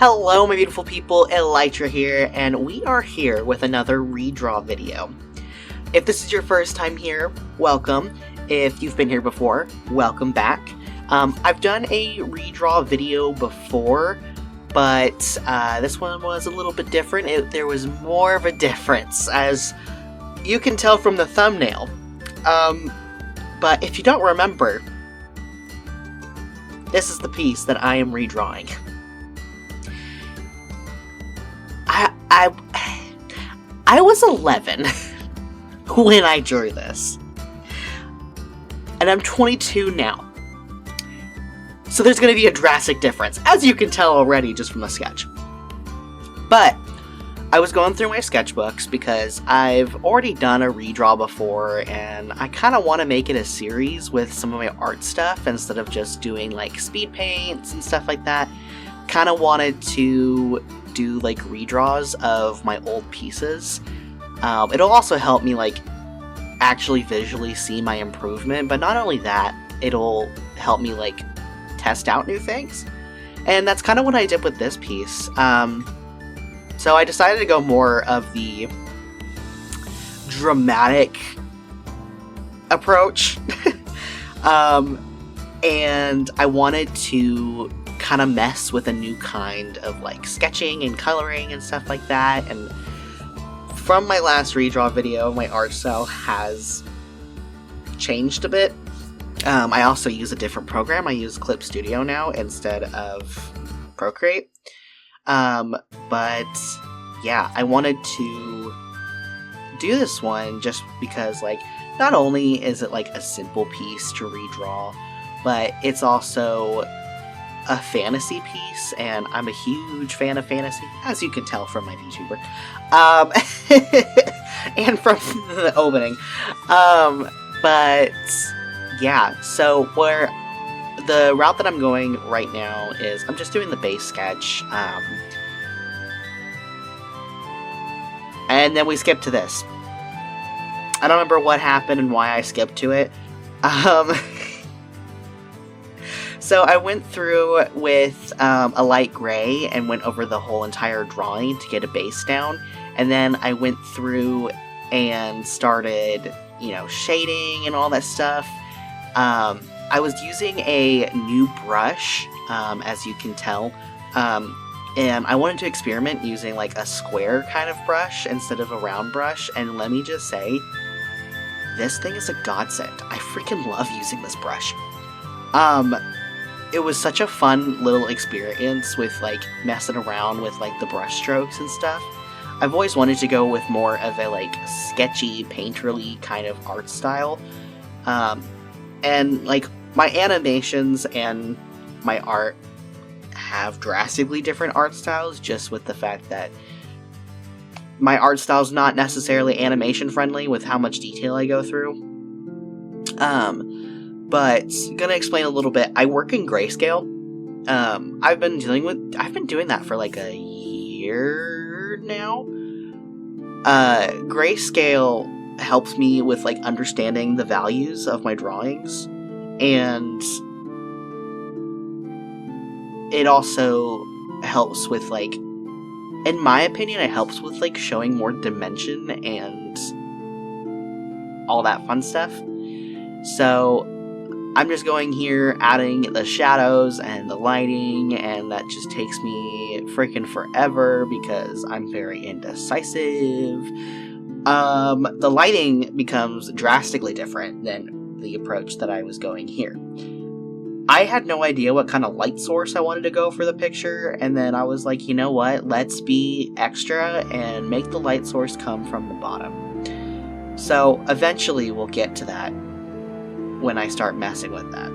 Hello my beautiful people, Elytra here, and we are here with another redraw video. If this is your first time here, welcome. If you've been here before, welcome back. I've done a redraw video before, but this one was a little bit different. There was more of a difference, as you can tell from the thumbnail. But if you don't remember, this is the piece that I am redrawing. I was 11 when I drew this, and I'm 22 now. So there's going to be a drastic difference, as you can tell already just from the sketch. But I was going through my sketchbooks because I've already done a redraw before, and I kind of want to make it a series with some of my art stuff instead of just doing like speed paints and stuff like that. Kind of wanted to do like redraws of my old pieces. It'll also help me like actually visually see my improvement, but not only that, it'll help me like test out new things. And that's kind of what I did with this piece. So I decided to go more of the dramatic approach. And I wanted to kind of mess with a new kind of like sketching and coloring and stuff like that. And from my last redraw video, my art style has changed a bit. I also use a different program. I use Clip Studio now instead of Procreate. But yeah, I wanted to do this one just because like not only is it like a simple piece to redraw, but it's also a fantasy piece, and I'm a huge fan of fantasy, as you can tell from my vtuber, and from the opening. But yeah, so where the route that I'm going right now is I'm just doing the base sketch, and then we skip to this. I don't remember what happened and why I skipped to it. So I went through with a light gray and went over the whole entire drawing to get a base down. And then I went through and started, shading and all that stuff. I was using a new brush, as you can tell. And I wanted to experiment using like a square kind of brush instead of a round brush. And let me just say, this thing is a godsend. I freaking love using this brush. It was such a fun little experience with like messing around with like the brush strokes and stuff. I've always wanted to go with more of a like sketchy, painterly kind of art style. And like my animations and my art have drastically different art styles, just with the fact that my art style is not necessarily animation friendly with how much detail I go through. But gonna explain a little bit. I work in grayscale. I've been doing that for like a year now. Grayscale helps me with like understanding the values of my drawings, and it also helps with like, in my opinion, it helps with like showing more dimension and all that fun stuff. So I'm just going here, adding the shadows and the lighting, and that just takes me freaking forever because I'm very indecisive. The lighting becomes drastically different than the approach that I was going here. I had no idea what kind of light source I wanted to go for the picture, and then I was like, you know what, let's be extra and make the light source come from the bottom. So eventually we'll get to that when I start messing with that.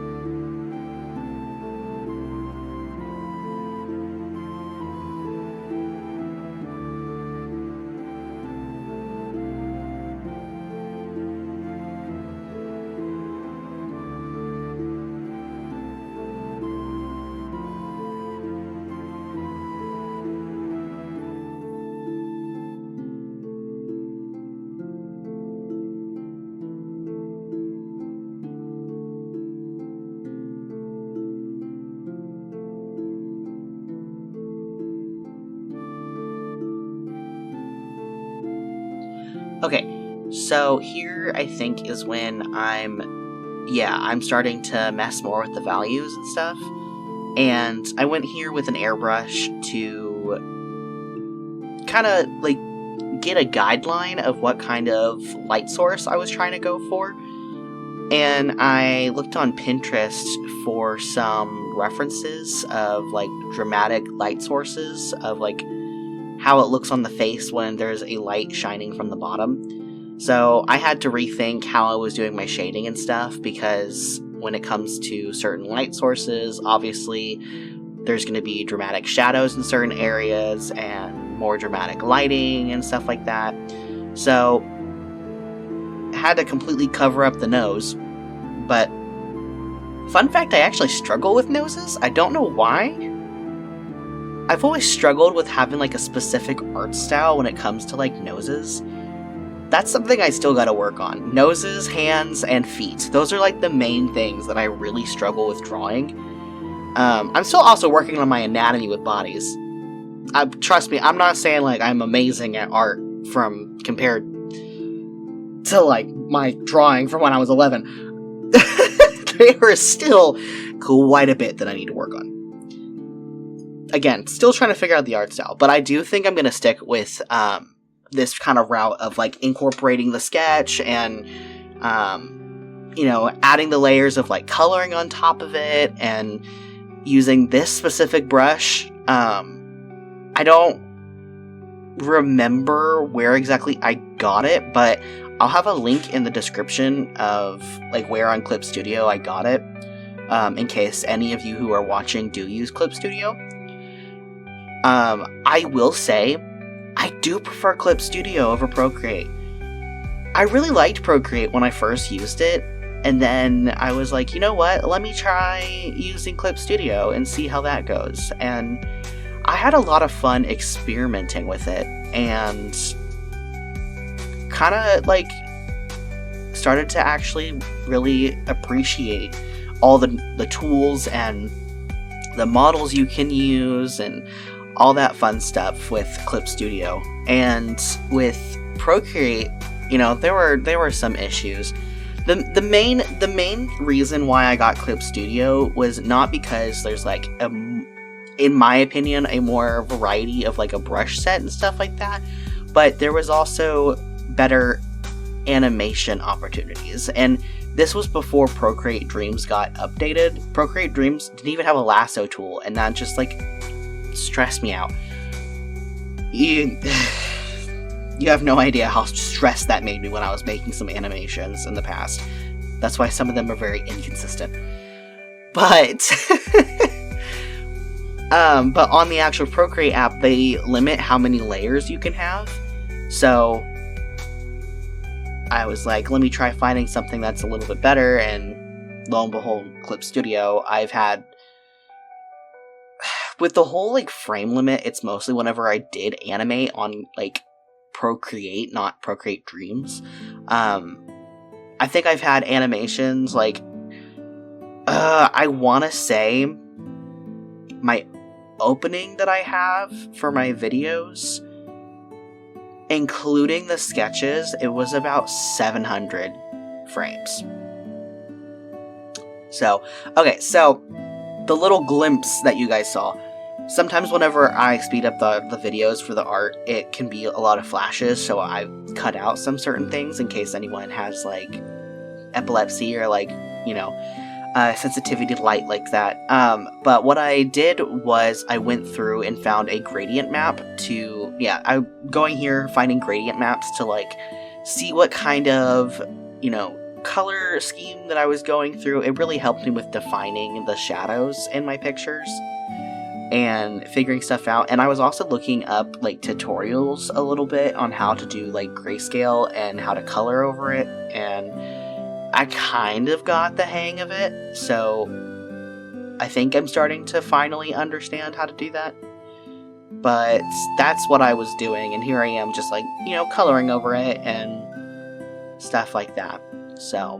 Okay, so here I think is when I'm starting to mess more with the values and stuff. And I went here with an airbrush to kind of like get a guideline of what kind of light source I was trying to go for. And I looked on Pinterest for some references of like dramatic light sources of like how it looks on the face when there's a light shining from the bottom. So I had to rethink how I was doing my shading and stuff, because when it comes to certain light sources, obviously there's going to be dramatic shadows in certain areas and more dramatic lighting and stuff like that. So had to completely cover up the nose. But fun fact, I actually struggle with noses. I don't know why. I've always struggled with having like a specific art style when it comes to like noses. That's something I still gotta work on. Noses, hands, and feet. Those are like the main things that I really struggle with drawing. I'm still also working on my anatomy with bodies. Trust me, I'm not saying like I'm amazing at art compared to like my drawing from when I was 11. There is still quite a bit that I need to work on. Again, still trying to figure out the art style, but I do think I'm going to stick with this kind of route of like incorporating the sketch and adding the layers of like coloring on top of it and using this specific brush. I don't remember where exactly I got it, but I'll have a link in the description of like where on Clip Studio I got it, in case any of you who are watching do use Clip Studio. I will say, I do prefer Clip Studio over Procreate. I really liked Procreate when I first used it, and then I was like, you know what, let me try using Clip Studio and see how that goes. And I had a lot of fun experimenting with it, and kind of like started to actually really appreciate all the tools and the models you can use and all that fun stuff with Clip Studio. And with Procreate, there were some issues. The main reason why I got Clip Studio was not because there's like in my opinion a more variety of like a brush set and stuff like that, but there was also better animation opportunities. And this was before Procreate Dreams got updated. Procreate Dreams didn't even have a lasso tool, and that just like stressed me out. You have no idea how stressed that made me when I was making some animations in the past. That's why some of them are very inconsistent. But but on the actual Procreate app, they limit how many layers you can have. So I was like, let me try finding something that's a little bit better, and lo and behold, Clip Studio. I've had, with the whole like frame limit, it's mostly whenever I did animate on like Procreate, not Procreate Dreams. I think I've had animations like, I want to say my opening that I have for my videos, including the sketches, it was about 700 frames. So, okay, so the little glimpse that you guys saw, sometimes whenever I speed up the videos for the art, it can be a lot of flashes, so I cut out some certain things in case anyone has like epilepsy or like, sensitivity to light like that. But what I did was I went through and found a gradient map I'm going here, finding gradient maps to like see what kind of, color scheme that I was going through. It really helped me with defining the shadows in my pictures and figuring stuff out. And I was also looking up like tutorials a little bit on how to do like grayscale and how to color over it, and I kind of got the hang of it, so I think I'm starting to finally understand how to do that. But that's what I was doing, and here I am just like, coloring over it and stuff like that. So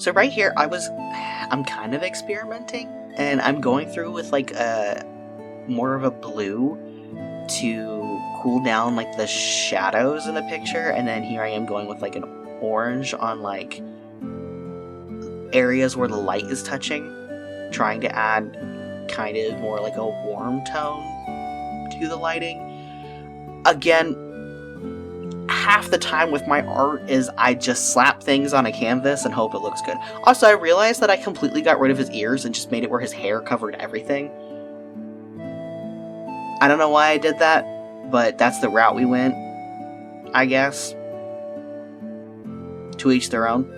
So right here, I'm kind of experimenting, and I'm going through with like a more of a blue to cool down like the shadows in the picture, and then here I am going with like an orange on like areas where the light is touching, trying to add kind of more like a warm tone to the lighting. Again, half the time with my art is I just slap things on a canvas and hope it looks good. Also, I realized that I completely got rid of his ears and just made it where his hair covered everything. I don't know why I did that, but that's the route we went, I guess. To each their own.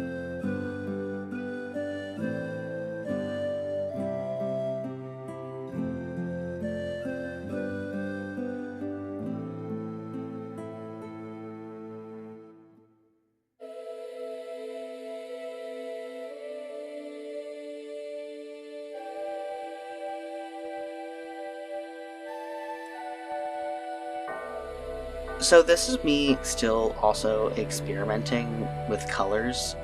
So this is me still also experimenting with colors.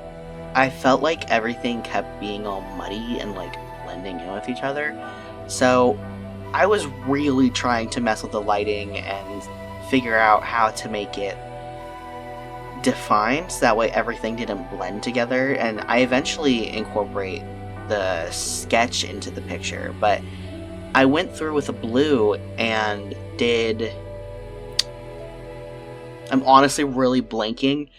I felt like everything kept being all muddy and like blending in with each other. So I was really trying to mess with the lighting and figure out how to make it defined so that way everything didn't blend together, and I eventually incorporate the sketch into the picture, but I went through with a blue and did... I'm honestly really blanking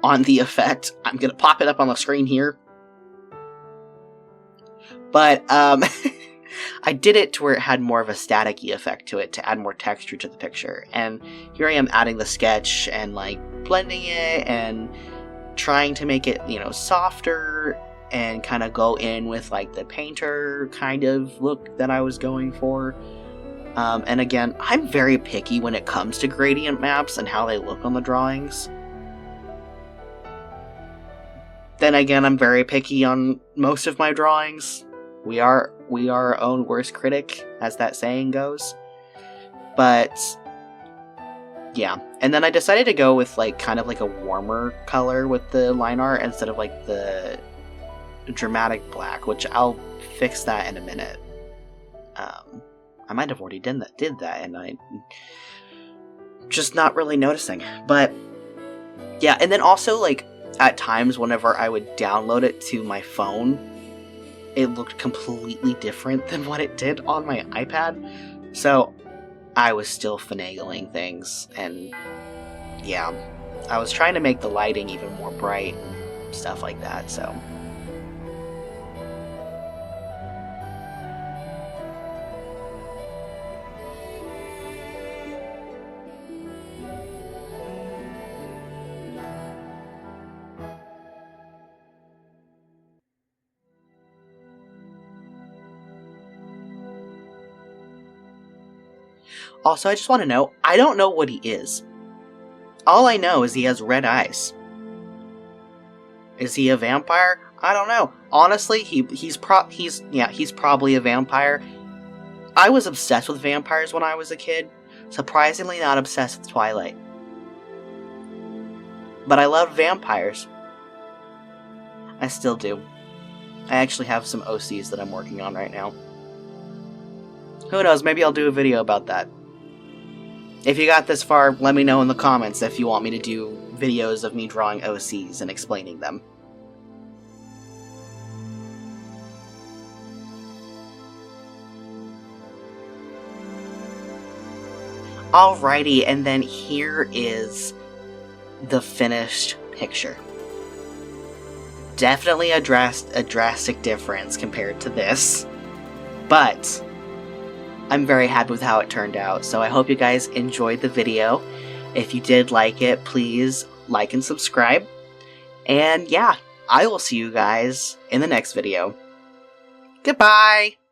on the effect. I'm gonna pop it up on the screen here. But, I did it to where it had more of a static-y effect to it to add more texture to the picture. And here I am adding the sketch and, like, blending it and trying to make it, you know, softer and kind of go in with, like, the painter kind of look that I was going for. And again, I'm very picky when it comes to gradient maps and how they look on the drawings. Then again, I'm very picky on most of my drawings. We are our own worst critic, as that saying goes. But yeah, and then I decided to go with like kind of like a warmer color with the line art instead of like the dramatic black, which I'll fix that in a minute. I might have already did that, and I'm just not really noticing. But yeah, and then also like at times whenever I would download it to my phone, it looked completely different than what it did on my iPad. So I was still finagling things, and yeah, I was trying to make the lighting even more bright and stuff like that, so. Also, I just want to know, I don't know what he is. All I know is he has red eyes. Is he a vampire? I don't know. Honestly, he's probably a vampire. I was obsessed with vampires when I was a kid. Surprisingly not obsessed with Twilight. But I love vampires. I still do. I actually have some OCs that I'm working on right now. Who knows, maybe I'll do a video about that. If you got this far, let me know in the comments if you want me to do videos of me drawing OCs and explaining them. Alrighty, and then here is the finished picture. Definitely a drastic difference compared to this, but I'm very happy with how it turned out, so I hope you guys enjoyed the video. If you did like it, please like and subscribe. And yeah, I will see you guys in the next video. Goodbye!